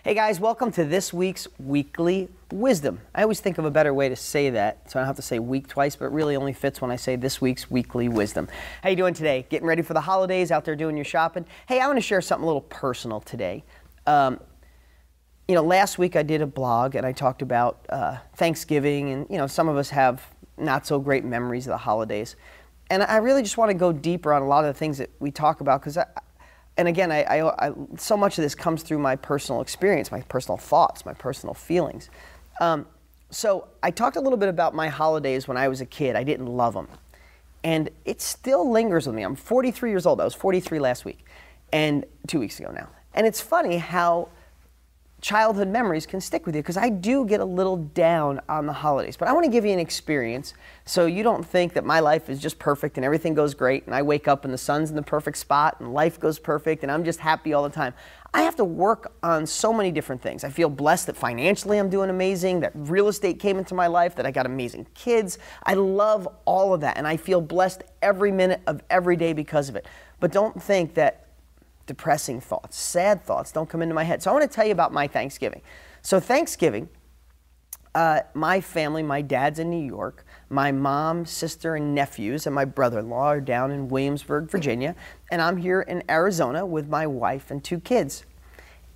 Hey guys, welcome to this week's Weekly Wisdom. I always think of a better way to say that, so I don't have to say week twice, but it really only fits when I say this week's Weekly Wisdom. How you doing today? Getting ready for the holidays, out there doing your shopping? Hey, I want to share something a little personal today. Last week I did a blog and I talked about Thanksgiving, and some of us have not so great memories of the holidays. And I really just want to go deeper on a lot of the things that we talk about, because I so much of this comes through my personal experience, my personal thoughts, my personal feelings. So I talked a little bit about my holidays when I was a kid. I didn't love them. And it still lingers with me. I'm 43 years old. I was 43 last week, and 2 weeks ago now. And it's funny how childhood memories can stick with you, because I do get a little down on the holidays. But I want to give you an experience so you don't think that my life is just perfect and everything goes great and I wake up and the sun's in the perfect spot and life goes perfect and I'm just happy all the time. I have to work on so many different things. I feel blessed that financially I'm doing amazing, that real estate came into my life, that I got amazing kids. I love all of that, and I feel blessed every minute of every day because of it. But don't think that depressing thoughts, sad thoughts don't come into my head. So I want to tell you about my Thanksgiving. So Thanksgiving, my family, my dad's in New York, my mom, sister, and nephews, and my brother-in-law are down in Williamsburg, Virginia, and I'm here in Arizona with my wife and 2 kids.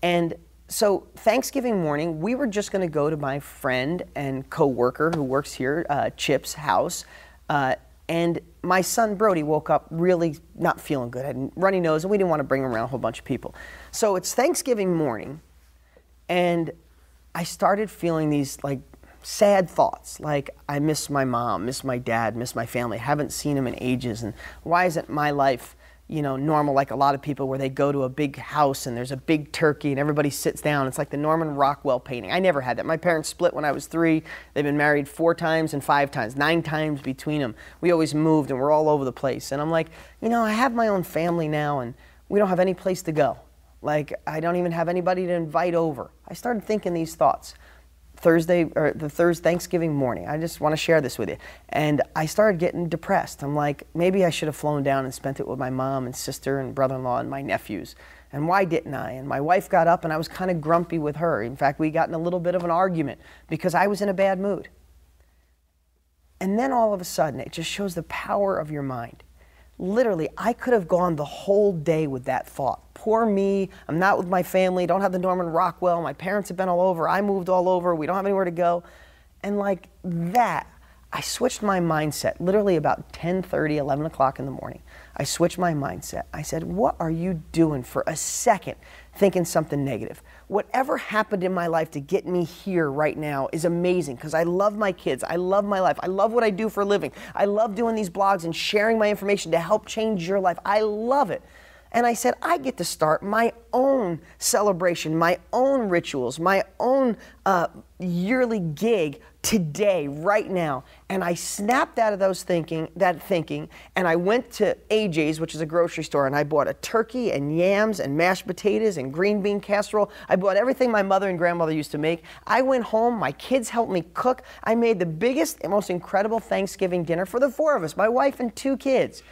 And so Thanksgiving morning, we were just going to go to my friend and co-worker who works here, Chip's house, and my son Brody woke up really not feeling good, had a runny nose, and we didn't want to bring him around a whole bunch of people. So it's Thanksgiving morning, and I started feeling these sad thoughts, like I miss my mom, miss my dad, miss my family, haven't seen them in ages, and why isn't my life normal like a lot of people, where they go to a big house and there's a big turkey and everybody sits down. It's like the Norman Rockwell painting. I never had that. My parents split when I was 3. They've been married 4 times and 5 times, 9 times between them. We always moved and we're all over the place. And I'm like, I have my own family now and we don't have any place to go. Like, I don't even have anybody to invite over. I started thinking these thoughts Thanksgiving morning. I just want to share this with you. And I started getting depressed. I'm like, maybe I should have flown down and spent it with my mom and sister and brother-in-law and my nephews. And why didn't I? And my wife got up and I was kind of grumpy with her. In fact, we got in a little bit of an argument because I was in a bad mood. And then all of a sudden, it just shows the power of your mind. Literally, I could have gone the whole day with that thought. Poor me, I'm not with my family, don't have the Norman Rockwell, my parents have been all over, I moved all over, we don't have anywhere to go. And like that, I switched my mindset, literally about 10:30, 11 o'clock in the morning. I switched my mindset. I said, what are you doing for a second thinking something negative? Whatever happened in my life to get me here right now is amazing, because I love my kids. I love my life. I love what I do for a living. I love doing these blogs and sharing my information to help change your life. I love it. And I said, I get to start my own celebration, my own rituals, my own yearly gig today, right now. And I snapped out of that thinking, and I went to AJ's, which is a grocery store, and I bought a turkey and yams and mashed potatoes and green bean casserole. I bought everything my mother and grandmother used to make. I went home, my kids helped me cook. I made the biggest and most incredible Thanksgiving dinner for the 4 of us, my wife and 2 kids.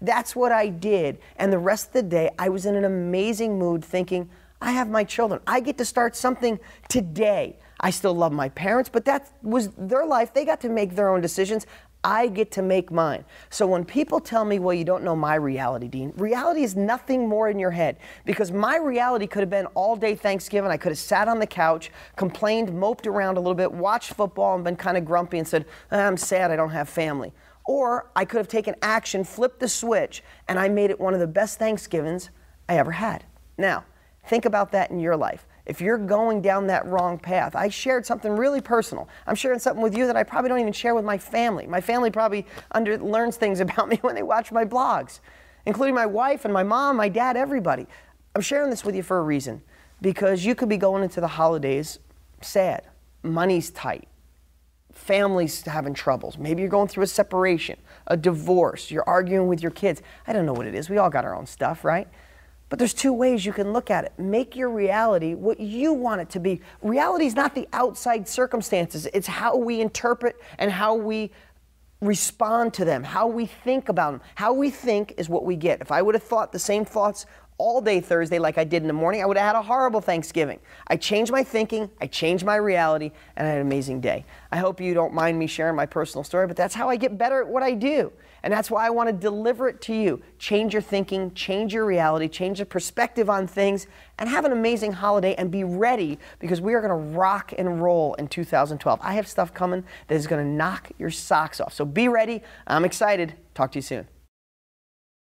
That's what I did. And the rest of the day, I was in an amazing mood thinking, I have my children. I get to start something today. I still love my parents, but that was their life. They got to make their own decisions. I get to make mine. So when people tell me, well, you don't know my reality, Dean, reality is nothing more in your head, because my reality could have been all day Thanksgiving. I could have sat on the couch, complained, moped around a little bit, watched football, and been kind of grumpy and said, I'm sad I don't have family. Or I could have taken action, flipped the switch, and I made it one of the best Thanksgivings I ever had. Now, think about that in your life. If you're going down that wrong path, I shared something really personal. I'm sharing something with you that I probably don't even share with my family. My family probably learns things about me when they watch my blogs, including my wife and my mom, my dad, everybody. I'm sharing this with you for a reason, because you could be going into the holidays sad, money's tight, families having troubles. Maybe you're going through a separation, a divorce, you're arguing with your kids. I don't know what it is. We all got our own stuff, right? But there's 2 ways you can look at it. Make your reality what you want it to be. Reality is not the outside circumstances. It's how we interpret and how we respond to them, how we think about them. How we think is what we get. If I would have thought the same thoughts all day Thursday like I did in the morning, I would have had a horrible Thanksgiving. I changed my thinking, I changed my reality, and I had an amazing day. I hope you don't mind me sharing my personal story, but that's how I get better at what I do. And that's why I want to deliver it to you. Change your thinking, change your reality, change your perspective on things, and have an amazing holiday and be ready, because we are going to rock and roll in 2012. I have stuff coming that is going to knock your socks off. So be ready. I'm excited. Talk to you soon.